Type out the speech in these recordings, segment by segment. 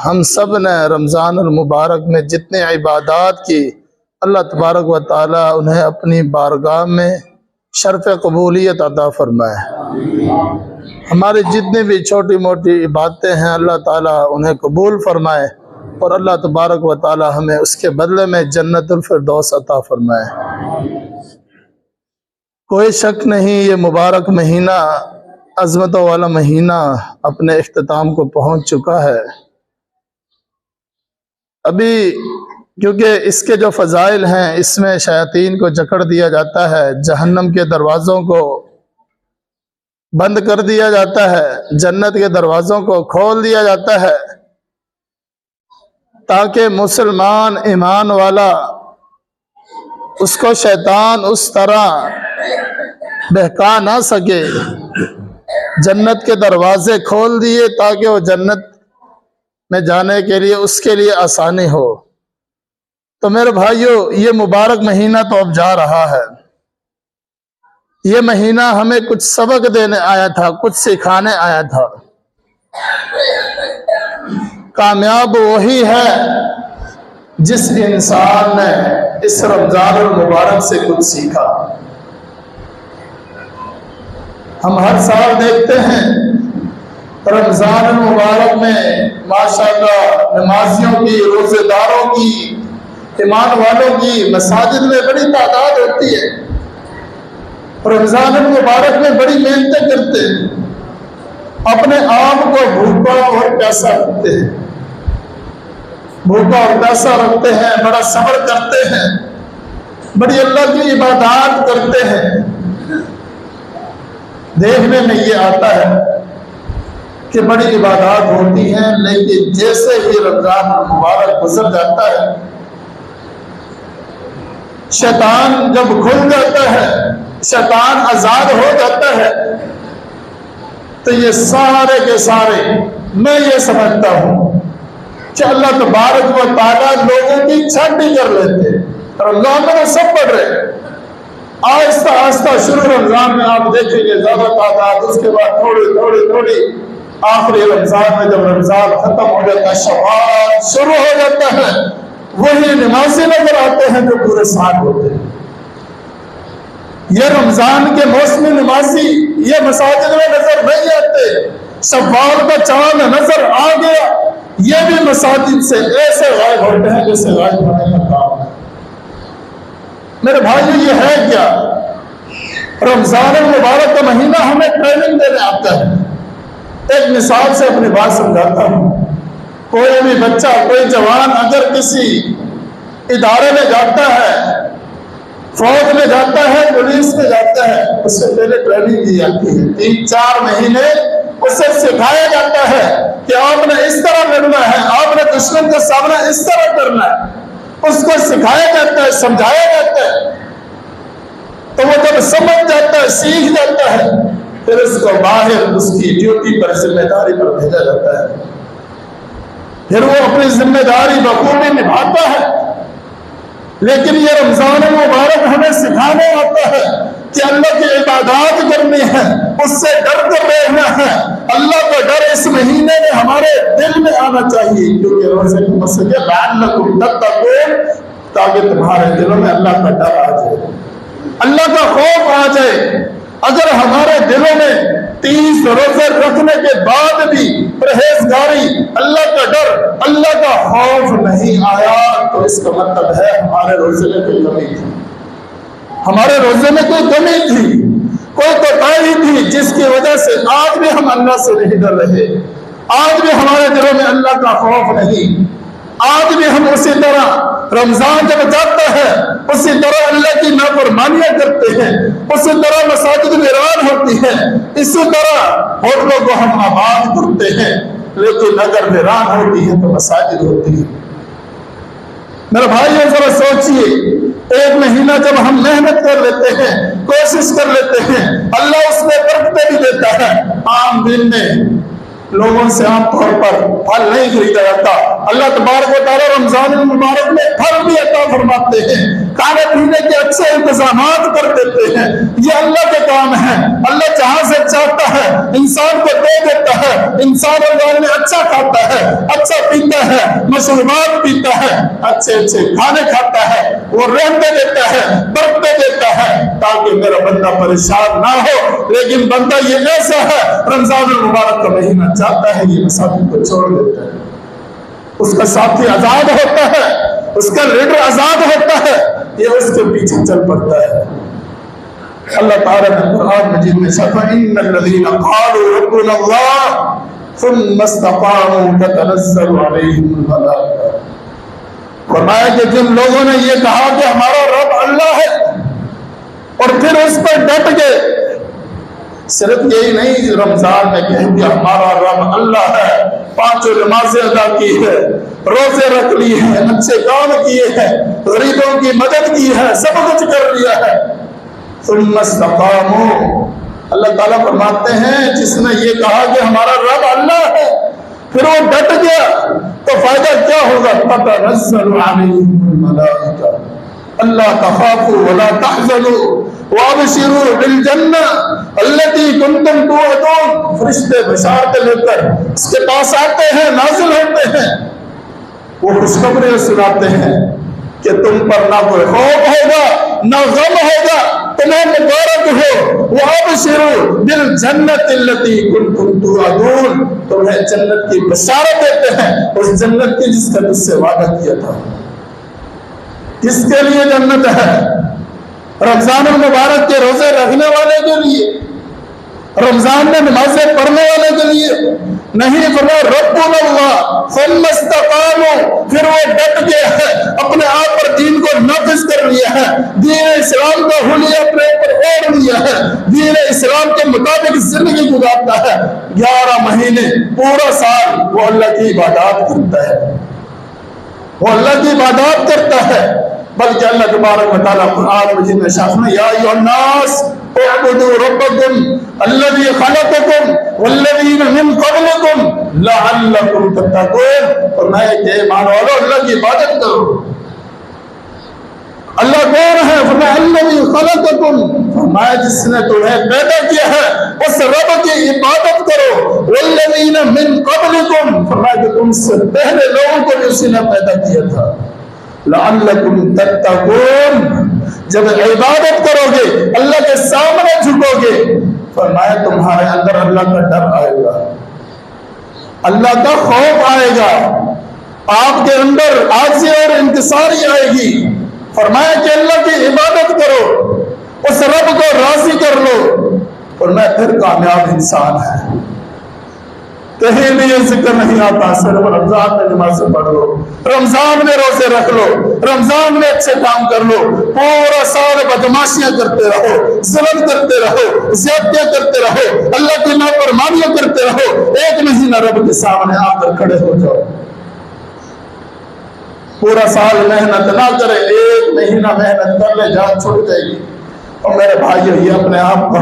ہم سب نے رمضان المبارک میں جتنے عبادات کی، اللہ تبارک و تعالی انہیں اپنی بارگاہ میں شرف قبولیت عطا فرمائے۔ ہماری جتنی بھی چھوٹی موٹی عبادتیں ہیں اللہ تعالی انہیں قبول فرمائے، اور اللہ تبارک و تعالی ہمیں اس کے بدلے میں جنت الفردوس عطا فرمائے۔ کوئی شک نہیں یہ مبارک مہینہ، عظمتوں والا مہینہ اپنے اختتام کو پہنچ چکا ہے۔ ابھی کیونکہ اس کے جو فضائل ہیں اس میں شیاطین کو جکڑ دیا جاتا ہے، جہنم کے دروازوں کو بند کر دیا جاتا ہے، جنت کے دروازوں کو کھول دیا جاتا ہے، تاکہ مسلمان ایمان والا اس کو شیطان اس طرح بہکا نہ سکے۔ جنت کے دروازے کھول دیے تاکہ وہ جنت میں جانے کے لیے اس کے لیے آسانی ہو۔ تو میرے بھائیو، یہ مبارک مہینہ تو اب جا رہا ہے۔ یہ مہینہ ہمیں کچھ سبق دینے آیا تھا، کچھ سکھانے آیا تھا۔ کامیاب وہی ہے جس انسان نے اس رمضان المبارک سے کچھ سیکھا۔ ہم ہر سال دیکھتے ہیں رمضان المبارک میں ماشاءاللہ نمازیوں کی، روزے داروں کی، ایمان والوں کی مساجد میں بڑی تعداد ہوتی ہے۔ رمضان المبارک میں بڑی محنتیں کرتے ہیں، اپنے آپ کو بھوکا اور پیاسا رکھتے ہیں، بھوکا اور پیاسا رکھتے ہیں، بڑا صبر کرتے ہیں، بڑی اللہ کی عبادات کرتے ہیں۔ دیکھنے میں یہ آتا ہے کہ بڑی عبادات ہوتی ہیں، لیکن جیسے ہی رمضان المبارک گزر جاتا ہے، شیطان جب کھل جاتا ہے، شیطان آزاد ہو جاتا ہے، تو یہ سارے کے سارے میں یہ سمجھتا ہوں کہ اللہ تبارک و تعالیٰ لوگوں کی چھانٹی کر لیتے۔ رمضان میں سب پڑھ رہے ہیں، آہستہ آہستہ شروع رمضان میں آپ دیکھیں گے زیادہ تعداد، اس کے بعد تھوڑی آخری رمضان میں جب رمضان ختم ہو جاتا ہے، شوال شروع ہو جاتا ہے، وہی نمازی نظر آتے ہیں جو پورے سال ہوتے ہیں۔ یہ رمضان کے موسمی نمازی یہ مساجد میں نظر نہیں آتے، شوال کا چاند نظر آ گیا یہ بھی مساجد سے ایسے غائب ہوتے ہیں جیسے غائب ہونے کا کام ہے۔ میرے بھائیو، یہ ہے کیا؟ رمضان المبارک کا مہینہ ہمیں ٹریننگ دینے آتا ہے۔ ایک مثال سے اپنی بات سمجھاتا ہوں۔ کوئی بھی بچہ، کوئی جوان اگر کسی ادارے میں جاتا ہے، فوج میں جاتا ہے، پولیس میں جاتا ہے، اس سے پہلے ٹریننگ دی جاتی ہے، 3-4 مہینے اسے سکھایا جاتا ہے کہ آپ نے اس طرح لڑنا ہے، آپ نے دشمن کا سامنا اس طرح کرنا ہے۔ اس کو سکھایا جاتا ہے، سمجھایا جاتا ہے، تو وہ جب سمجھ جاتا ہے، سیکھ جاتا ہے، پھر اس کو باہر اس کی ڈیوٹی پر، ذمہ داری پر بھیجا جاتا ہے۔ پھر وہ اپنی ذمہ داری بخوبی نبھاتا ہے۔ لیکن یہ رمضان المبارک ہمیں سکھانے آتا ہے کہ اللہ کی عبادات کرنی ہے، اس سے ڈر کر رہنا ہے۔ اللہ کا ڈر اس مہینے میں ہمارے دل میں آنا چاہیے، کیونکہ روزے کا مقصد ہے لعلکم تتقون، تاکہ تمہارے دلوں میں اللہ کا ڈر آ جائے، اللہ کا خوف آ جائے۔ اگر ہمارے دلوں میں 30 روزے رکھنے کے بعد بھی پرہیزگاری، اللہ کا ڈر، اللہ کا خوف نہیں آیا، تو اس کا مطلب ہے ہمارے روزے میں کوئی کمی تھی، ہمارے روزے میں کوئی کمی تھی، کوئی کوتاہی تھی، جس کی وجہ سے آج بھی ہم اللہ سے نہیں ڈر رہے، آج بھی ہمارے دلوں میں اللہ کا خوف نہیں، آج بھی ہم اسی طرح رمضان جب جاتا ہے اسی طرح اللہ کی نافرمانیاں کرتے ہیں، اسی طرح مساجد ویران ہوتی ہیں، اسی طرح ہوٹلوں کو ہم آباد کرتے ہیں، لیکن اگر ویران ہوتی ہے تو مساجد ہوتی ہے۔ میرے بھائیوں، ذرا سوچئے، ایک مہینہ جب ہم محنت کر لیتے ہیں، کوشش کر لیتے ہیں، اللہ اس میں برکتیں بھی دیتا ہے۔ عام دن میں لوگوں سے عام طور پر پھل نہیں خریدا جاتا، اللہ تبارک و تعالیٰ رمضان المبارک میں پھل بھی عطا فرماتے ہیں، کھانے پینے کے اچھے انتظامات کر دیتے ہیں۔ یہ اللہ کے کام ہے، اللہ جہاں سے چاہتا ہے انسان کو دے دیتا ہے۔ انسان رمضان میں اچھا کھاتا ہے، اچھا پیتا ہے، مشروبات پیتا ہے، اچھے اچھے کھانے کھاتا ہے، وہ رحمتیں دیتا ہے، برکتیں دیتا ہے تاکہ میرا بندہ پریشان نہ ہو۔ لیکن بندہ یہ ایسا ہے رمضان المبارک کا مہینہ چاہتا ہے یہ مساجد کو چھوڑ دیتا ہے، اس کا ساتھی آزاد ہوتا ہے، اس کا لیڈر آزاد ہوتا ہے، یہ اس کے پیچھے چل پڑتا ہے۔ اللہ تعالیٰ نے قرآن مجید میں فَإِنَّ الَّذِينَ قَالُوا رَبُّنَا اللَّهُ ثُمَّ اسْتَقَامُوا تَتَنَزَّلُ عَلَيْهِمُ الْمَلَائِكَةُ، فرمایا کہ جن لوگوں نے یہ کہا کہ ہمارا رب اللہ ہے اور پھر اس پر ڈٹ گئے، صرف یہی نہیں رمضان میں کہہ دیا ہمارا رب اللہ ہے، 5 نمازیں ادا کی ہے، روزے رکھ لیے ہیں، اچھے کام کیے ہیں، غریبوں کی مدد کی ہے، سب کچھ کر لیا ہے، ثم استقاموا، اللہ تعالیٰ فرماتے ہیں جس نے یہ کہا کہ ہمارا رب اللہ ہے پھر وہ ڈٹ گیا تو فائدہ کیا ہوگا؟ تتنزل علیہم الملائکہ اللہ تخافوا ولا تحزنوا وابشروا بالجنہ التی کنتم توعدون، فرشتے بشارت لے کر اس کے پاس آتے ہیں، نازل ہوتے ہیں، وہ خوشخبریاں سناتے ہیں کہ تم پر نہ کوئی خوف ہوگا نہ غم ہوگا، تمہیں مبارک ہو، وابشروا بالجنۃ التی کنتم توعدون، تمہیں جنت کی بشارت دیتے ہیں، اس جنت کی جس کا تجھ سے وعدہ کیا تھا۔ کس کے لیے جنت ہے؟ رمضان المبارک کے روزے رکھنے والے کے لیے، رمضان میں نمازیں پڑھنے والے کے لیے نہیں، فرمایا ربنا اللہ ثم استقاموا، پھر وہ ڈٹ گیا ہے، اپنے آپ پر دین کو نافذ کر لیا ہے، دین اسلام کا حلیہ اپنے اوپر اوڑھ لیا ہے، دین اسلام کے مطابق زندگی گزارتا ہے، 11 مہینے پورا سال وہ اللہ کی عبادات کرتا ہے، وہ اللہ کی عبادات کرتا ہے۔ بلکہ اللہ تبارک و تعالیٰ قرآن مجید میں ارشاد فرمایا یا ایھا الناس اعبدوا ربکم الذی خلقکم والذین من قبلکم لعلکم تتقون، فرمایا کہ ایمان والو اللہ کی عبادت کرو۔ اللہ کون ہے؟ فرمایا الذی خلقکم، فرمایا جس نے تمہیں پیدا کیا ہے اس رب کی عبادت کرو، والذین من قبلکم، فرمایا کہ تم سے پہلے لوگوں کو بھی اسی نے پیدا کیا تھا، لعلکم تتقون، جب عبادت کرو گے اللہ کے سامنے جھکو گے، فرمایا تمہارے اندر اللہ کا ڈر آئے گا، اللہ کا خوف آئے گا، آپ کے اندر عاجزی اور انکساری آئے گی، فرمایا کہ اللہ کی عبادت کرو، اس رب کو راضی کر لو، فرمایا پھر کامیاب انسان ہے۔ کہیں بھی یہ ذکر نہیں آتا، صرف رمضان میں نمازیں پڑھ لو، رمضان میں روزے رکھ لو، رمضان میں اچھے کام کر لو، پورا سال بدماشیاں کرتے رہو، ظلم کرتے رہو، زیادتیاں کرتے رہو، اللہ کی نافرمانیاں کرتے رہو، ایک مہینہ رب کے سامنے آ کر کھڑے ہو جاؤ۔ پورا سال محنت نہ کرے، ایک مہینہ محنت کر لے، جان چھوٹ جائے گی۔ اور میرے بھائیو یہ اپنے آپ کو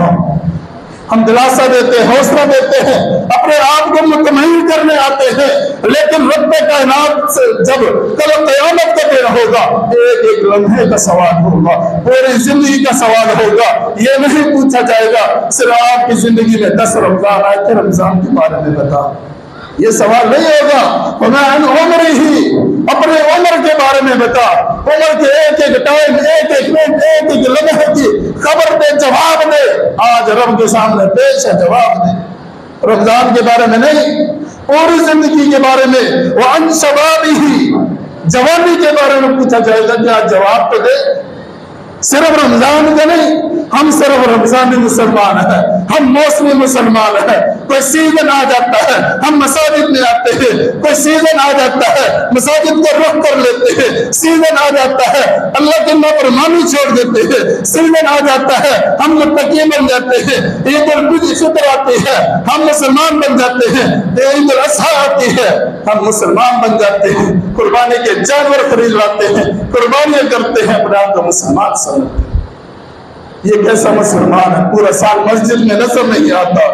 ہم دلاسا دیتے ہیں، حوصلہ دیتے ہیں، اپنے آپ کو مطمئن کرنے آتے ہیں، لیکن رب کائنات سے جب کل قیامت کا دن ہوگا، ایک ایک لمحے کا سوال ہوگا، پوری زندگی کا سوال ہوگا، یہ نہیں پوچھا جائے گا صرف آپ کی زندگی میں 10 رمضان آئے تھے، رمضان کے بارے میں بتا، یہ سوال نہیں ہوگا۔ وَمَا عَنْ عُمْرِهِ، اپنے عمر کے بارے میں بتا، عمر کے ایک ایک ٹائم، ایک ایک منٹ، ایک ایک لمحے کی خبر دے، جواب دے، آج رب کے سامنے پیش ہے، جواب دے۔ رمضان کے بارے میں نہیں، پوری زندگی کے بارے میں، وَعَنْ شَبَابِهِ، جوانی کے بارے میں پوچھا جائے گا، کیا جواب تو دے، صرف رمضان کا نہیں، ہم صرف رمضانی مسلمان ہیں، ہم موسمی مسلمان ہیں، کوئی سیزن آ جاتا ہے ہم مساجد میں آتے ہیں، کوئی سیزن آ جاتا ہے مساجد کو رخ کر لیتے ہیں، سیزن آ جاتا ہے اللہ کی نافرمانی چھوڑ دیتے ہیں، سیزن آ جاتا ہے ہم متقی بن جاتے ہیں، عید الفطر آتی ہے ہم مسلمان بن جاتے ہیں، عید الاضحیٰ آتی ہے ہم مسلمان بن جاتے ہیں، قربانی کے جانور خرید لاتے ہیں، قربانیاں کرتے ہیں، اپنے آپ کو مسلمان سمجھتے ہیں۔ یہ کیسا مسلمان ہے؟ پورا سال مسجد میں نظر نہیں آتا،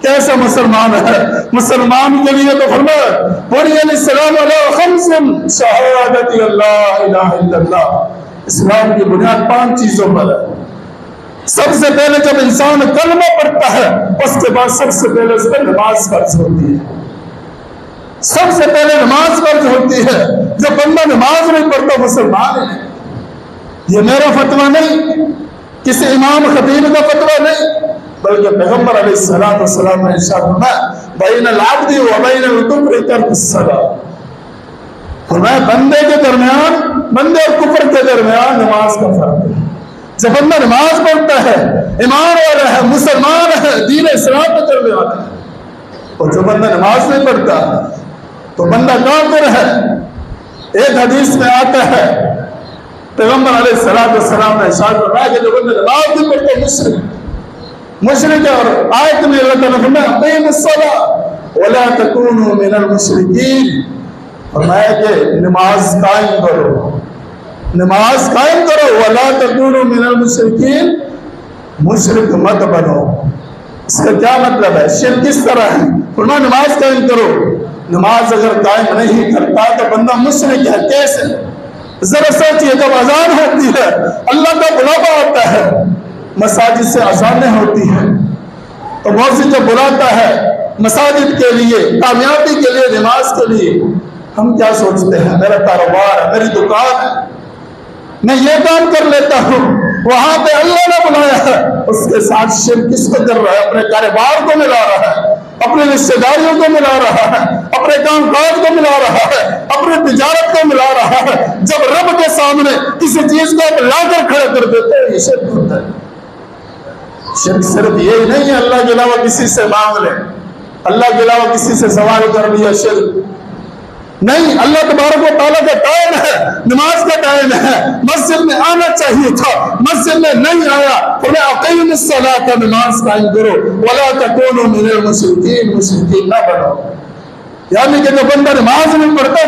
کیسا مسلمان ہے؟ مسلمان کے لیے تو فرمایا بنی الاسلام علی مسلم شہادت اللہ الہ الا اللہ۔ اسلام کی بنیاد 5 چیزوں پر ہے۔ سب سے پہلے جب انسان کلمہ پڑھتا ہے اس کے بعد سب سے پہلے اس پر نماز فرض ہوتی ہے۔ سب سے پہلے نماز فرض ہوتی ہے۔ جب بندہ نماز نہیں پڑھتا مسلمان ہے۔ یہ میرا فتویٰ نہیں، کسی امام خطیب کا فتویٰ نہیں، بلکہ پیغمبر علیہ السلام نے ارشاد فرمایا بین العبد و بین الکفر ترک الصلاۃ، فرمایا بندے کے درمیان، بندے اور کفر کے درمیان نماز کا فرق ہے۔ جب بندہ نماز پڑھتا ہے، ایمان والا ہے، مسلمان ہے، دین اسلام پہ چلنے والا ہے، اور جو بندہ نماز نہیں پڑھتا تو بندہ کافر ہے۔ ایک حدیث میں آتا ہے پیغمبر علیہ السلام نے ارشاد فرمایا کہ جو بندہ نماز نہیں پڑھتا مشرک ہے، اور آیت میں اللہ تعالیٰ فرمایا اقیموا الصلاۃ ولا تکونوا من المشرکین، فرمایا کہ نماز قائم کرو، نماز قائم کرو، ولا تکونوا من المشرکین، مشرک مت بنو۔ اس کا کیا مطلب ہے؟ شرک کس طرح ہے؟ فرمایا نماز قائم کرو۔ نماز اگر قائم نہیں کرتا تو بندہ مشرک ہے۔ کیسے؟ ذرا سوچیے، جب اذان ہوتی ہے، اللہ کا بلاوا آتا ہے، مساجد سے اذانیں ہوتی ہیں، تو مؤذن جب بلاتا ہے مساجد کے لیے، کامیابی کے لیے، نماز کے لیے، ہم کیا سوچتے ہیں؟ میرا کاروبار ہے، میری دکان ہے، میں یہ کام کر لیتا ہوں، وہاں پہ اللہ نے بلایا ہے۔ اس کے ساتھ شرک کس کو کر رہا ہے؟ اپنے کاروبار کو ملا رہا ہے، اپنے رشتہ داریوں کو ملا رہا ہے، اپنے کام کاج کو ملا رہا ہے، اپنے تجارت کو ملا رہا ہے۔ جب رب کے سامنے کسی چیز کو لا کر کھڑا کر دیتے ہیں، یہ شرک ہوتا ہے۔ شرک صرف یہی نہیں ہے اللہ کے علاوہ کسی سے مانگ لے، اللہ کے علاوہ کسی سے سوال کر لیا، شرک نہیں۔ اللہ تبارک و تعالیٰ کا ٹائم ہے، نماز کا ٹائم ہے، مسجد میں آنا چاہیے تھا، مسجد میں نہیں آیا، انہیں اقیم الصلاۃ، نماز قائم کرو، ولا تکونوا من المشرکین، مشرکین نہ بنو۔ یعنی کہ جو بندہ نماز نہیں پڑھتا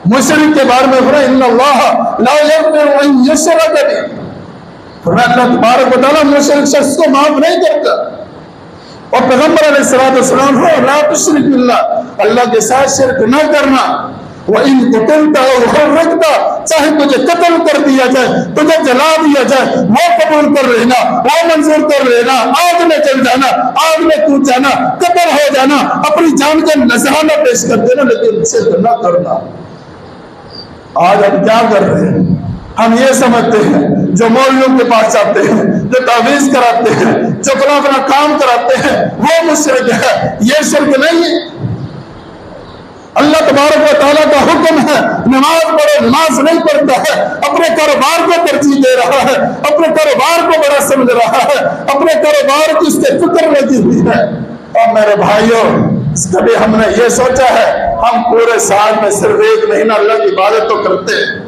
مشرک کے بارے میں فرمایا ان اللہ لا یغفر ان یشرک بہ، فرمایا اللہ تبارک و تعالیٰ مشرک شخص کو معاف نہیں کرتا۔ اور پیغمبر علیہ السلام ہو لا تشرک باللہ، اللہ کے ساتھ شرک نہ کرنا۔ وَإِن قُتِلْتَ أَوْ حُرِّقْتَ، چاہے تجھے قتل کر دیا جائے، تجھے جلا دیا جائے، وہ قبول کر لینا، وہ منظور کر لینا، آگ میں چل جانا، آگ میں کود جانا، قتل ہو جانا، اپنی جان کا نذرانہ پیش کر دینا، لیکن شرک نہ کرنا۔ آج ہم کیا کر رہے ہیں؟ ہم یہ سمجھتے ہیں جو مولویوں کے پاس جاتے ہیں، جو تعویذ کراتے ہیں، جو فلاں کام کراتے ہیں، وہ مشرک ہے۔ یہ شرک نہیں ہے۔ اللہ تبارک و تعالیٰ کا حکم ہے نماز پڑھو، نماز نہیں پڑھتا ہے، اپنے کاروبار کو ترجیح دے رہا ہے، اپنے کاروبار کو بڑا سمجھ رہا ہے، اپنے کاروبار کی اس کے فکر لگی ہوئی ہے۔ اور میرے بھائیوں، کبھی ہم نے یہ سوچا ہے ہم پورے سال میں صرف 1 مہینہ اللہ کی عبادت تو کرتے ہیں،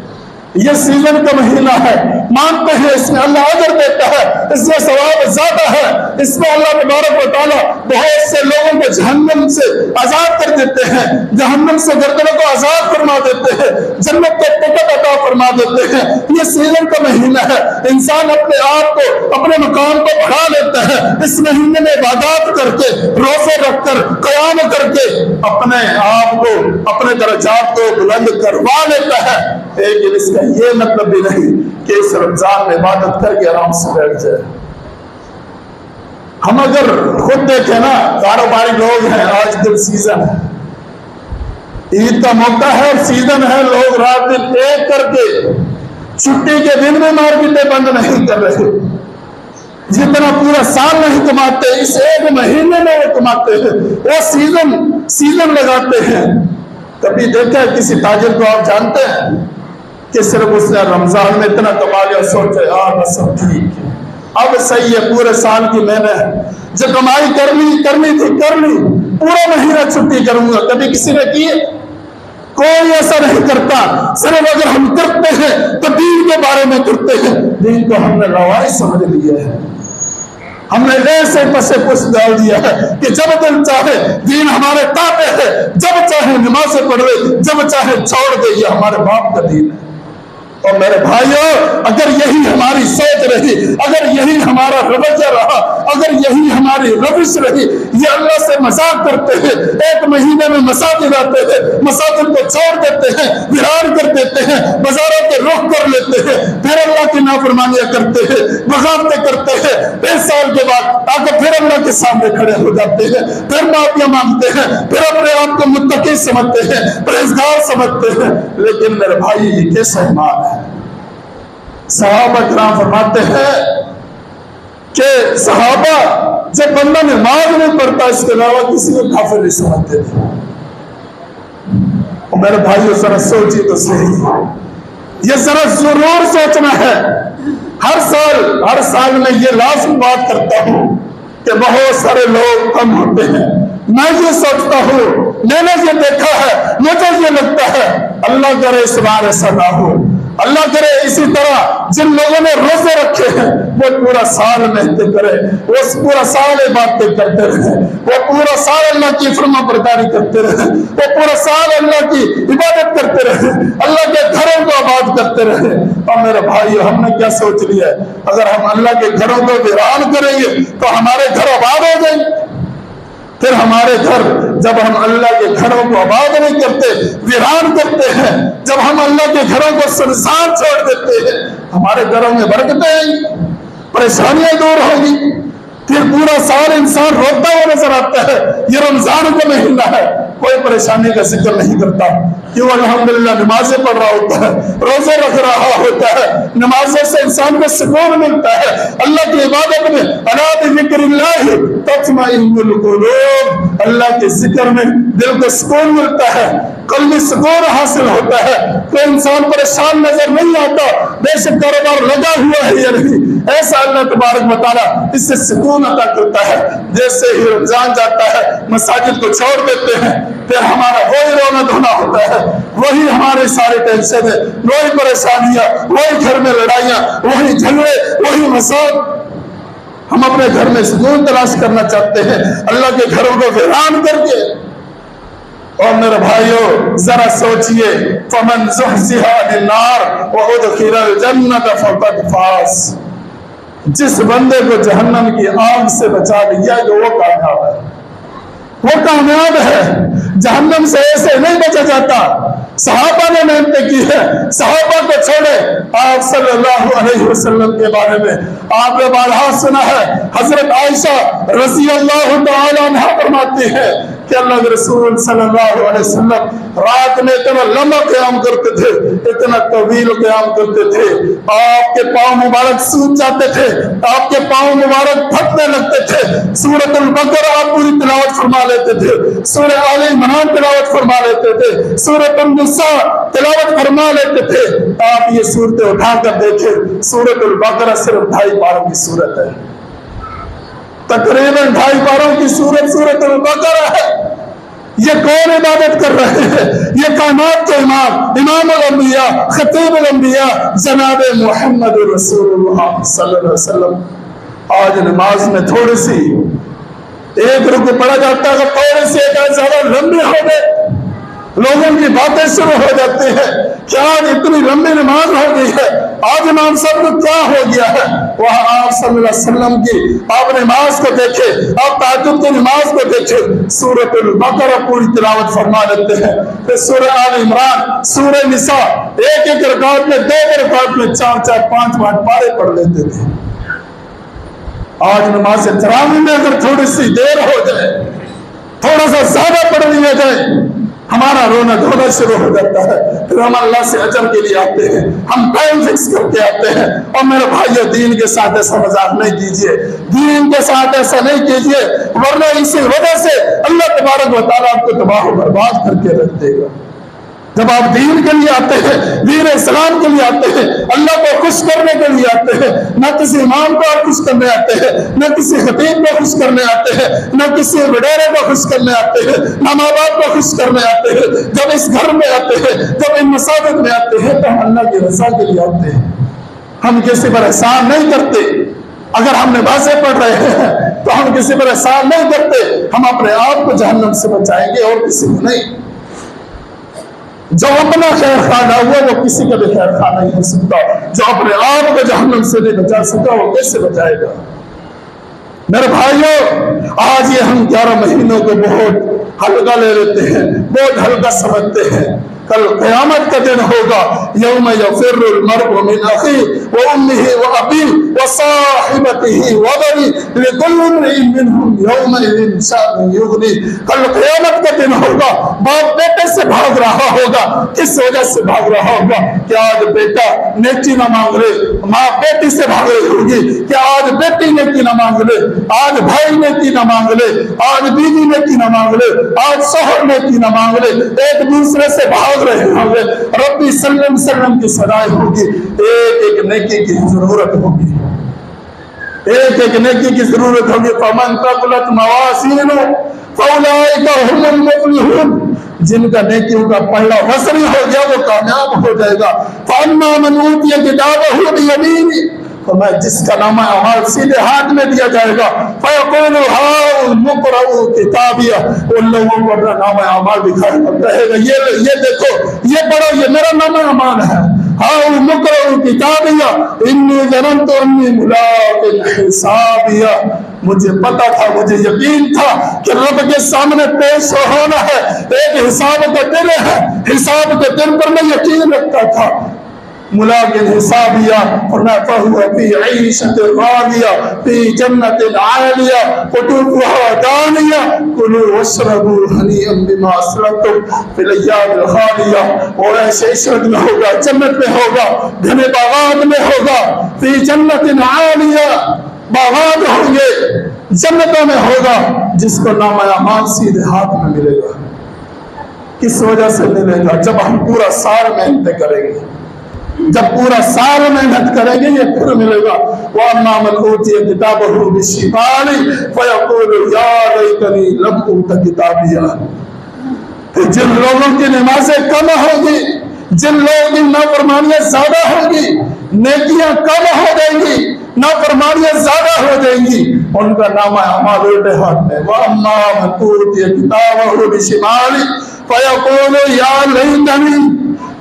یہ سیزن کا مہینہ ہے، مانتے ہیں اس میں اللہ اجر دیتا ہے، اس میں ثواب زیادہ ہے، اس میں اللہ تبارک و تعالیٰ بہت سے لوگوں کو جہنم سے آزاد کر دیتے ہیں، جہنم سے گردنوں کو آزاد فرما دیتے ہیں، جنت کا ٹکٹ عطا فرما دیتے ہیں۔ یہ سیزن کا مہینہ ہے، انسان اپنے آپ کو، اپنے مقام کو بڑھا لیتا ہے، اس مہینے میں عبادات کر کے، روزے رکھ کر، قیام کر کے اپنے آپ کو، اپنے درجات کو بلند کروا لیتا ہے۔ لیکن اس کا یہ مطلب بھی نہیں کہ اس رمضان میں عبادت کر کے آرام سے بیٹھ جائے۔ ہم اگر خود دیکھیں نا، کاروباری لوگ ہیں، آج دن سیزن ہے، عید کا موقع ہے اور سیزن ہے، لوگ رات دن ایک کر کے چھٹی کے دن میں مارکیٹیں بند نہیں کر رہے، جتنا پورا سال نہیں کماتے اس 1 مہینے میں وہ کماتے ہیں، وہ سیزن لگاتے ہیں۔ کبھی دیکھا کسی تاجر کو آپ جانتے ہیں کہ صرف اس نے رمضان میں اتنا کما لیا، سوچے بس سب ٹھیک ہے، اب صحیح ہے، پورے سال کی میں نے جو کمائی کرنی تھی کر لی، پورا مہینہ چھٹی کروں گا۔ کبھی کسی نے کی؟ کوئی ایسا نہیں کرتا۔ صرف اگر ہم کرتے ہیں تو دین کے بارے میں کرتے ہیں، دین کو ہم نے رواج سمجھ لیا ہے، ہم نے ایسے پسے پس ڈال دیا ہے کہ جب دل چاہے دین ہمارے تابع ہے، جب چاہے نمازیں پڑھ لے، جب چاہے چھوڑ دے، یہ ہمارے باپ کا دین ہے۔ اور میرے بھائیوں، اگر یہی ہماری سوچ رہی، اگر یہی ہمارا رویہ رہا، اگر یہی ہماری روش رہی، یہ اللہ سے مذاق کرتے ہیں، ایک مہینے میں مساجد آتے ہیں، مساجد کو چھوڑ دیتے ہیں، ویران کر دیتے ہیں، بازاروں کے رخ کر لیتے ہیں، پھر اللہ کی نافرمانیاں کرتے ہیں، بغاوتیں کرتے ہیں، 20 سال کے بعد آ کے پھر اللہ کے سامنے کھڑے ہو جاتے ہیں، پھر معافیاں مانگتے ہیں، پھر اپنے آپ کو متقی سمجھتے ہیں، پرہیزگار سمجھتے ہیں۔ لیکن میرے بھائی، یہ کیسا ایمان ہے؟ صحابہ کرام فرماتے ہیں کہ صحابہ جب بندہ نماز نہیں پڑھتا اس کے علاوہ کسی کو کافر نہیں سمجھتے تھے۔ اور میرے بھائیو، ذرا سوچیے تو صحیح، یہ ذرا ضرور سوچنا ہے۔ ہر سال میں یہ لازم بات کرتا ہوں کہ بہت سارے لوگ کم ہوتے ہیں۔ میں یہ سوچتا ہوں، میں نے یہ دیکھا ہے، مجھے یہ لگتا ہے، اللہ کرے اس بار ایسا نہ ہو، اللہ کرے اسی طرح جن لوگوں نے روزے رکھے ہیں وہ پورا سال محنتیں کرے، وہ پورا سال عبادتیں کرتے رہے، وہ پورا سال اللہ کی فرما برداری کرتے رہے، وہ پورا سال اللہ کی عبادت کرتے رہے، اللہ کے گھروں کو آباد کرتے رہے۔ اور میرے بھائیو، ہم نے کیا سوچ لیا ہے، اگر ہم اللہ کے گھروں کو ویران کریں گے تو ہمارے گھر آباد ہو جائیں گے؟ پھر ہمارے گھر، جب ہم اللہ کے گھروں کو آباد نہیں کرتے، ویران کرتے ہیں، جب ہم اللہ کے گھروں کو سنسان چھوڑ دیتے ہیں، ہمارے گھروں میں برکتیں آئیں گی، پریشانیاں دور ہوں گی۔ پھر پورا سال انسان روتا ہوا نظر آتا ہے۔ یہ رمضان کا مہینہ ہے، کوئی پریشانی کا ذکر نہیں کرتا، کیوں؟ الحمدللہ نمازیں پڑھ رہا ہوتا ہے، روزے رکھ رہا ہوتا ہے، نمازوں سے انسان کو سکون ملتا ہے، اللہ کی عبادت میں الا بذکر اللہ تطمئن القلوب، اللہ کے ذکر میں دل کو سکون ملتا ہے، قلبی سکون حاصل ہوتا ہے، کوئی انسان پریشان نظر نہیں آتا، بے شک کاروبار لگا ہوا ہے یا نہیں۔ ایسا اللہ تبارک و تعالیٰ اس سے سکون عطا کرتا ہے۔ جیسے ہی رمضان جاتا ہے، مساجد کو چھوڑ دیتے ہیں، پھر ہمارا وہی رونا دھونا ہوتا ہے، وہی ہمارے سارے ٹینشن ہے، وہی پریشانیاں، وہی گھر میں لڑائیاں، وہی جھگڑے، وہی مسائل۔ ہم اپنے گھر میں سکون تلاش کرنا چاہتے ہیں، اللہ کے گھروں کو ویران کر کے۔ اور میرے بھائیو، ذرا سوچئے، فمن زحزح عن النار وادخل الجنۃ فقد فاز، جس بندے کو جہنم کی آگ سے بچا لیا کہ وہ کامیاب ہے، وہ کامیاب ہے۔ جہنم سے ایسے نہیں بچا جاتا۔ صحابہ نے محنت کی ہے، صحابہ کو چھوڑے، آپ صلی اللہ علیہ وسلم کے بارے میں آپ نے بارہا سنا ہے، حضرت عائشہ رضی اللہ تعالی عنہا فرماتی ہے کہ اللہ کے رسول صلی اللہ علیہ وسلم رات میں اتنا لمبا قیام کرتے تھے، اتنا طویل قیام کرتے تھے، آپ کے پاؤں مبارک سوج جاتے تھے، آپ کے پاؤں مبارک پھٹنے لگتے تھے۔ سورۃ البقرہ آپ پوری تلاوت فرما لیتے تھے، سورہ آل عمران تلاوت فرما لیتے تھے، سورۃ النساء تلاوت فرما لیتے تھے۔ آپ یہ سورتیں اٹھا کر دیکھیں، سورۃ البقرہ صرف 2.5 پاروں کی سورت ہے، تقریباً 2.5 پاروں کی سورت سورۃ البقرہ ہے۔ یہ کون عبادت کر رہے ہیں؟ یہ کائنات کے امام، امام الانبیاء، خطیب الانبیاء، جناب محمد رسول اللہ صلی اللہ علیہ وسلم۔ آج نماز میں تھوڑی سی ایک رکوع پڑھا جاتا ہے، تھوڑی سی ایک زیادہ لمبی ہو گئے، لوگوں کی باتیں شروع ہو جاتی ہیں کہ آج اتنی لمبی نماز ہو گئی ہے، آج امام صاحب کو کیا ہو گیا ہے؟ وہاں آپ صلی اللہ علیہ وسلم کی آپ نماز کو دیکھے، آپ تہجد کی نماز کو دیکھے، سورۃ البقرہ پوری تلاوت فرما لیتے ہیں، پھر سورہ آل عمران، سورہ نساء، ایک ایک رکعت میں، 2 رکعت میں 4 5 پارے پڑھ لیتے تھے۔ آج نماز تراویح میں اگر تھوڑی سی دیر ہو جائے، تھوڑا سا زیادہ پڑھ لیا جائے، ہمارا رونا دھونا شروع ہو جاتا ہے۔ پھر ہم اللہ سے اجر کے لیے آتے ہیں، ہم ٹائم فکس کر کے آتے ہیں۔ اور میرے بھائیو، دین کے ساتھ ایسا مذاق نہیں کیجیے، دین کے ساتھ ایسا نہیں کیجیے، ورنہ اسی وجہ سے اللہ تبارک و تعالیٰ آپ کو تباہ و برباد کر کے رکھ دے گا۔ جب آپ دین کے لیے آتے ہیں، دین اسلام کے لیے آتے ہیں، اللہ کو خوش کرنے کے لیے آتے ہیں، نہ کسی امام کو آپ خوش کرنے آتے ہیں، نہ کسی خطیب کو خوش کرنے آتے ہیں، نہ کسی وڈیرے کو خوش کرنے آتے ہیں، نہ ماں باپ کو خوش کرنے آتے ہیں۔ جب اس گھر میں آتے ہیں، جب ان مساجد میں آتے ہیں، تو ہم اللہ کی رضا کے لیے آتے ہیں۔ ہم کسی پر احسان نہیں کرتے۔ اگر ہم نمازیں پڑھ رہے ہیں تو ہم کسی پر احسان نہیں کرتے، ہم اپنے آپ کو جہنم سے بچائیں گے اور کسی کو نہیں۔ جو اپنا خیر خانہ ہوا وہ کسی کا بھی خیر خانہ نہیں ہو سکتا. جو اپنے آپ کو جہنم سے نہیں بچا سکا وہ کیسے بچائے گا؟ میرے بھائیوں، آج یہ ہم 11 مہینوں کو بہت ہلکا لے لیتے ہیں، بہت ہلکا سمجھتے ہیں. کل قیامت کا دن ہوگا. یوم یفر المرء من اخیہ وامہ وابیہ وصاحبتہ وبنیہ لکل امرئ منہم یومئذ شأن یغنیہ. کل قیامت کا دن ہوگا. باپ بیٹے سے بھاگ رہا ہوگا. کس وجہ سے بھاگ رہا ہوگا؟ کہ آج بیٹا نیکی نہ مانگ لے. ماں بیٹی سے بھاگ رہی ہوگی کہ آج بیٹی نیکی نہ مانگ لے، آج بھائی نیکی نہ مانگ لے، آج بیوی نیکی نہ مانگ لے، آج شوہر نیکی نہ مانگ لے. ایک دوسرے سے بھاگ رہے ہوں گے. ربی سلم سلم کی صدائیں ہوگی. ایک ایک نیکی کی ضرورت ہوگی، ایک ایک نیکی کی ضرورت ہوگی. فمن ثقلت موازینہ فاولئک هم المفلحون. جن کا نیکیوں کا پلڑا وزنی ہو گیا وہ کامیاب ہو جائے گا. فاما من اوتی کتابہ بیمینہ، میں جس کا نامہ اعمال سیدھے ہاتھ میں دیا جائے گا. فیقول ہاؤم اقرؤوا کتابیہ، ان لوگوں کو اپنا نامہ اعمال دکھائے گا، کہے گا یہ دیکھو، یہ پڑھو، یہ میرا نامہ اعمال ہے. ہاؤم اقرؤوا کتابیہ انی ظننت انی ملاق حسابیہ. مجھے پتا تھا، مجھے یقین تھا کہ رب کے سامنے پیش ہونا ہے. ایک حساب کا دن ہے، حساب کے دن پر میں یقین رکھتا تھا. ملاقن حسابیہ، فرمایا فہو فی عیشۃ راضیہ فی جنت عالیہ قطوفها دانیہ کلوا واشربوا ہنیئا بما اسلفتم فی الایام الخالیہ. اور ایسے عشرت میں ہوگا، جنت میں ہوگا، گھنے باغات میں ہوگا. فی جنت عالیہ، باغات ہوں گے، جنتوں میں ہوگا. جس کو نامہ اعمال سیدھے ہاتھ میں ملے گا. کس وجہ سے ملے گا؟ جب ہم پورا سال محنت کریں گے، جب پورا سال محنت کریں گے یہ پھر ملے گا. وَأَمَّا مَنْ أُوتِيَ كِتَابَهُ بِالشِّمَالِ فَيَقُولُ يَا لَيْتَنِي لَمْ أُوتَ كِتَابِيَهْ. جن لوگوں کی نمازیں کم ہوگی، جن لوگوں کی نافرمانیاں زیادہ ہوگی، نیکیاں کم ہو جائیں گی، نافرمانیاں زیادہ ہو جائیں گی، ان کا نامہ اعمال الٹے ہاتھ میں. وَأَمَّا مَنْ أُوتِيَ كِتَابَهُ بِالشِّمَالِ فَيَقُولُ يَا لَيْتَنِي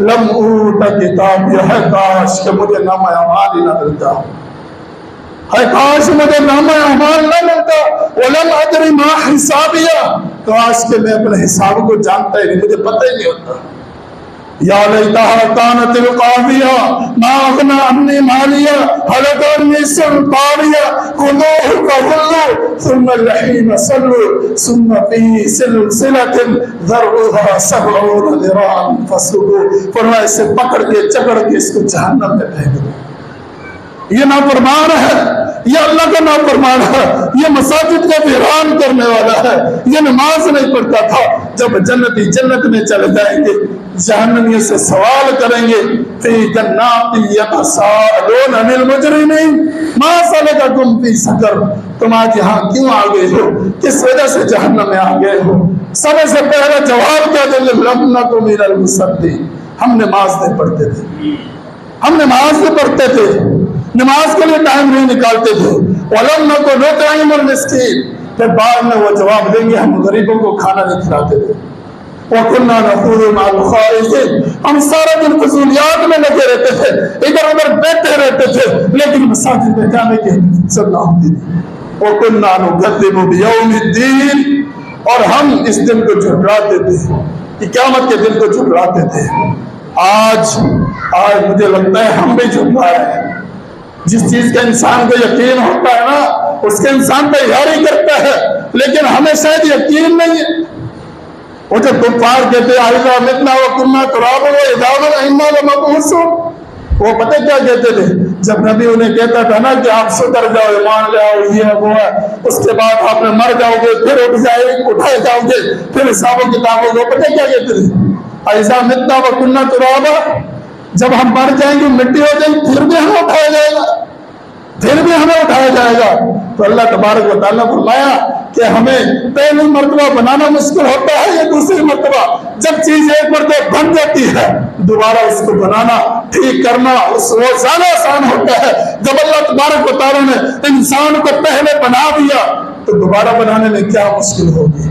لم اوت کتابیہ. ہے کاش کہ مجھے نامہ اعمال ہی نہ ملتا، ہے کاش مجھے نامہ اعمال نہ ملتا. ولم ادری ما حسابیہ، کاش کہ میں اپنے حساب کو جانتا ہی نہیں، مجھے پتہ ہی نہیں ہوتا. یا لیتہا کانت القاضیہ ما اغنی عنی مالیہ ہلک عنی سلطانیہ خذوہ فغلوہ ثم الجحیم صلوہ ثم فی سلسلۃ ذرعها 70 ذراعا فاسلکوہ. فرمایا اسے پکڑ کے چکڑ کے اس کو جہنم میں پھینک دو. یہ نافرمان ہے، یہ اللہ کا نافرمان ہے، یہ مساجد کو ویران کرنے والا ہے، یہ نماز نہیں پڑھتا تھا. جب جنتی جنت میں چلے جائیں گے، جہنمیوں سے سوال کریں گے فی جنات یتساءلون عن المجرمین ما سلککم فی سقر. تم آج یہاں کیوں آ گئے ہو؟ کس وجہ سے جہنم میں آ گئے ہو؟ سب سے پہلا جواب کیا دیں گے؟ لم نک من المصلین. ہم نماز نہیں پڑھتے تھے، ہم نماز نہیں پڑھتے تھے، نماز کے لیے ٹائم نہیں نکالتے تھے. وَلَمْ نَكُ نُطْعِمُ الْمِسْكِينَ. پھر بعد میں وہ جواب دیں گے ہم غریبوں کو کھانا نہیں کھلاتے تھے. وَكُنَّا نَخُوضُ مَعَ الْخَائِضِينَ. ہم سارا دن فضولیات میں لگے رہتے تھے، ادھر ادھر بیٹھے رہتے تھے، لیکن مساجد میں جانے کی فرصت نہ ہوتی تھی. وَكُنَّا نُكَذِّبُ بِيَوْمِ الدِّينِ. اور ہم اس دن کو جھٹلاتے تھے، کہ قیامت کے دن کو جھٹلاتے تھے. آج مجھے لگتا ہے ہم بھی جھٹلائے ہیں. جس چیز کا انسان کو یقین ہوتا ہے نا، اس کے انسان تیاری کرتا ہے، لیکن ہمیں شاید یقین نہیں ہے. وہ جو کفار کہتے ہیں اِذَا مِتْنَا وَكُنَّا تُرَابًا وَعِظَامًا أَإِنَّا لَمَبْعُوثُونَ. وہ پتہ کیا کہتے تھے؟ جب نبی انہیں کہتا تھا نا کہ آپ سدھر جاؤ، ایمان لے آؤ، یہ وہ ہے، اس کے بعد آپ نے مر جاؤ گے، پھر اٹھائے جاؤ گے، پھر حساب و کتاب ہوگا. پتہ کیا کہتے تھے؟ اِذَا مِتْنَا وَكُنَّا تُرَابًا. جب ہم مر جائیں گے، مٹی ہو جائیں گے، پھر بھی ہمیں اٹھایا جائے گا، پھر بھی ہمیں اٹھایا جائے گا. تو اللہ تبارک و تعالیٰ فرمایا کہ ہمیں پہلی مرتبہ بنانا مشکل ہوتا ہے، یا دوسری مرتبہ. جب چیز ایک مرتبہ بن جاتی ہے، دوبارہ اس کو بنانا، ٹھیک کرنا وہ زیادہ آسان ہوتا ہے. جب اللہ تبارک و تعالیٰ نے انسان کو پہلے بنا دیا تو دوبارہ بنانے میں کیا مشکل ہوگی.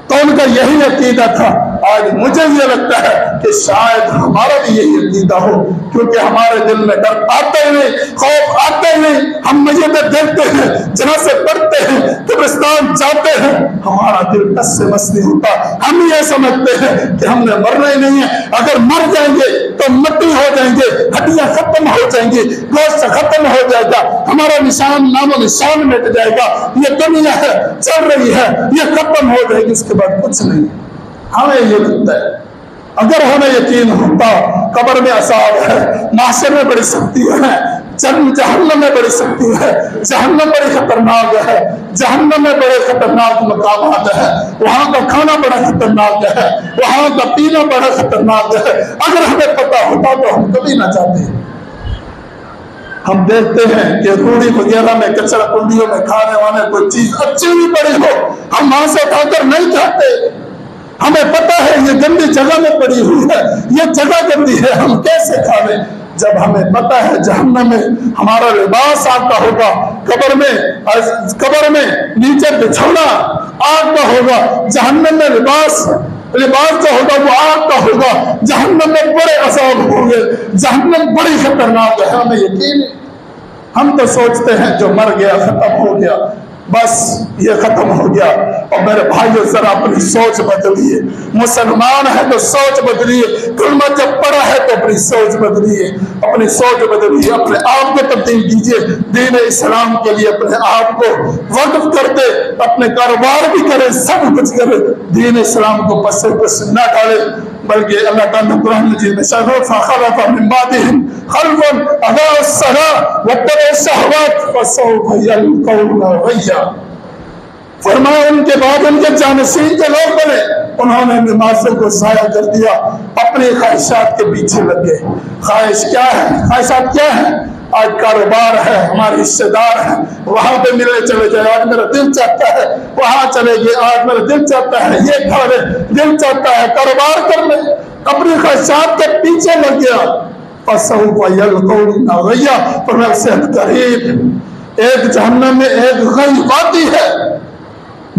تو ان کا یہی عقیدہ تھا. آج مجھے یہ لگتا ہے کہ شاید ہمارا بھی یہی عقیدہ ہو، کیونکہ ہمارے دل میں ڈر آتے ہی خوف آتے ہی ہم مسجدیں دیکھتے ہیں، جنازے پڑھتے ہیں، قبرستان جاتے ہیں، ہمارا دل ٹس سے مس نہیں ہوتا۔ ہم یہ سمجھتے ہیں کہ ہم نے مرنا ہی نہیں ہے، اگر مر جائیں گے تو مٹی ہو جائیں گے، ہڈیاں ختم ہو جائیں گی، گوشت ختم ہو جائے گا، ہمارا نشان نام و نشان مٹ جائے گا، یہ دنیا ہے چل رہی ہے یہ ختم ہو جائے گی، اس کے بعد کچھ نہیں۔ ہمیں یہ لگتا ہے اگر ہمیں یقین ہوتا قبر میں عذاب ہے، محشر میں بڑی سختی ہے، جہنم میں بڑی سختی ہے، جہنم بڑی خطرناک ہے، جہنم میں بڑے خطرناک مقامات ہیں، وہاں کا کھانا بڑا خطرناک ہے، وہاں کا پینا بڑا خطرناک ہے، اگر ہمیں پتا ہوتا تو ہم کبھی نہ جاتے۔ ہم دیکھتے ہیں کہ روڑی وغیرہ میں کچرا کنڈیوں میں کھانے وانے کوئی چیز اچھی بھی پڑی ہو، ہم وہاں سے اٹھا کر نہیں کھاتے، ہمیں پتا ہے یہ گندی جگہ میں پڑی ہوئی ہے، یہ جگہ گندی ہے، ہم کیسے کھا لیں؟ جب ہمیں پتا ہے جہنم میں ہمارا لباس آگ کا ہوگا، قبر میں نیچے بچھونا آگ کا ہوگا، جہنم میں لباس جو ہوگا وہ آگ کا ہوگا، جہنم میں بڑے عذاب ہوں گے، جہنم بڑی خطرناک ہے، ہمیں یقین ہے۔ ہم تو سوچتے ہیں جو مر گیا ختم ہو گیا، بس یہ ختم ہو گیا۔ اور میرے بھائیو ذرا اپنی سوچ بدلیے، مسلمان ہے تو سوچ بدلیے، کلمہ جب پڑھا ہے تو اپنی سوچ بدلیے، اپنی سوچ بدلیے، اپنے آپ کو تبدیل کیجیے، دین اسلام کے لیے اپنے آپ کو وقف کر دے، اپنے کاروبار بھی کرے، سب کچھ کرے، دین اسلام کو پس سے پس نہ ڈالے، بلکہ اللہ تعالیٰ قرآن مجید میں فَخَلَفَ مِن بَعْدِهِمْ خَلْفٌ أَضَاعُوا الصَّلَاةَ وَاتَّبَعُوا الشَّهَوَاتِ فَسَوْفَ يَلْقَوْنَ غَيًّا۔ فرمایا ان کے بعد ان کے جانشین کے لوگ بنے، انہوں نے نمازوں کو ضائع کر دیا، اپنی خواہشات کے پیچھے لگ گئے۔ خواہش کیا ہے؟ خواہشات کیا ہے؟ آج کاروبار ہے، ہمارے رشتے دار ہیں، وہاں پہ ملنے چلے جائے، آج میرا دل چاہتا ہے وہاں چلے گئے، آج میرا دل چاہتا ہے یہ کھا لے، دل چاہتا ہے کاروبار کر لے، اپنی خواہشات کے پیچھے لگ گیا۔ فَسَوْفَ يَلْقَوْنَ غَيًّا، پر میں سے قریب ایک جہنم میں ایک غی وادی ہے،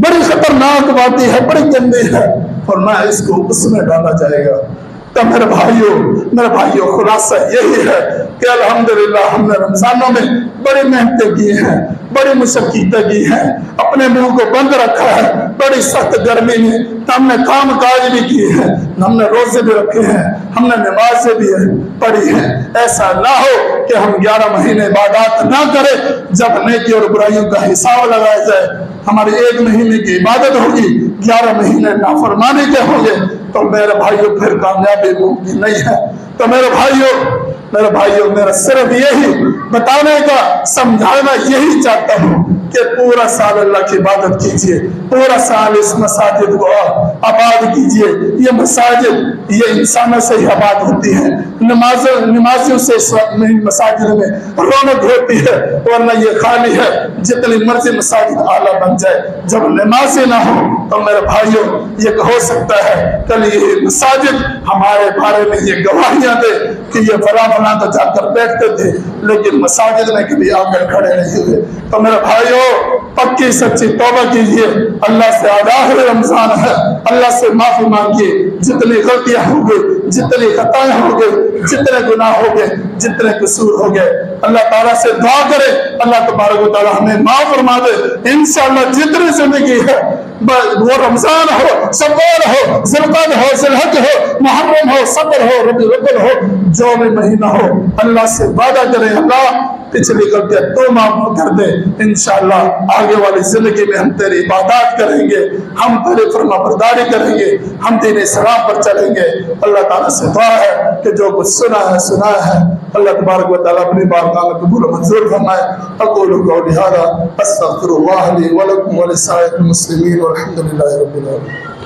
بڑی خطرناک وادی ہے، بڑی گندی ہے، اور میں اس کو اس میں ڈالا جائے گا۔ تو میرے بھائیوں خلاصہ یہی ہے کہ الحمدللہ ہم نے رمضانوں میں بڑی محنتیں کی ہیں، بڑی مشقتیں کی ہیں، اپنے منہ کو بند رکھا ہے، بڑی سخت گرمی میں ہم نے کام کاج بھی کیے ہیں، ہم نے روزے بھی رکھے ہیں، ہم نے نمازیں بھی پڑھی ہیں۔ ایسا نہ ہو کہ ہم 11 مہینے عبادات نہ کریں، جب نیکی اور برائیوں کا حساب لگایا جائے، ہماری 1 مہینے کی عبادت ہوگی، 11 مہینے نافرمانی کے ہوں گے، تو میرے بھائیوں پھر کامیابی ممکن نہیں ہے۔ تو میرے بھائیوں میرا صرف یہی بتانے کا سمجھانا یہی چاہتا ہوں کہ پورا سال اللہ کی عبادت کیجئے، پورا سال اس مساجد کو آباد کیجئے۔ یہ مساجد یہ انسانوں سے ہی آباد ہوتی ہے، نمازیوں سے مساجد میں رونق ہوتی ہے، ورنہ یہ خالی ہے۔ جتنی مرضی مساجد اعلیٰ بن جائے، جب نمازی نہ ہو تو میرے بھائیوں یہ ہو سکتا ہے کل یہ مساجد ہمارے بارے میں یہ گواہیاں دے کہ یہ فلاں تو جا کر بیٹھتے تھے، لیکن مساجد میں کبھی آ کر کھڑے نہیں ہوئے۔ تو میرے بھائیوں پکی سچی توبہ کیجیے، اللہ سے آخر رمضان ہے، اللہ سے معافی مانگیے، جتنی غلطیاں ہوں گے، جتنی خطائیں ہوں گے، جتنے گناہ ہوں گے، جتنے قصور ہوں گے، اللہ تعالیٰ سے دعا کرے اللہ تبارک و تعالیٰ ہمیں معاف فرما دے۔ انشاءاللہ جتنی زندگی ہے، وہ رمضان ہو، شوال ہو، ذوالقعدہ ہو، ذوالحج ہو، محرم ہو، صفر ہو، ربیع الاول ہو، جو بھی مہینہ ہو، اللہ سے وعدہ کریں اللہ پچھلی غلطیاں تو معاف کر دے۔ انشاءاللہ آگے والی زندگی میں ہم تیری عبادات کریں گے، ہم تیری فرما برداری کریں گے، ہم دین اسلام پر چلیں گے۔ اللہ تعالیٰ سے دعا ہے کہ جو کچھ سنا ہے اللہ تبارک و تعالیٰ اپنی بارگاہ میں قبول و منظور فرمائے۔ اقول قولی ھذا استغفر اللہ لی ولکم ولسائر المسلمین والحمد للہ رب العالمین۔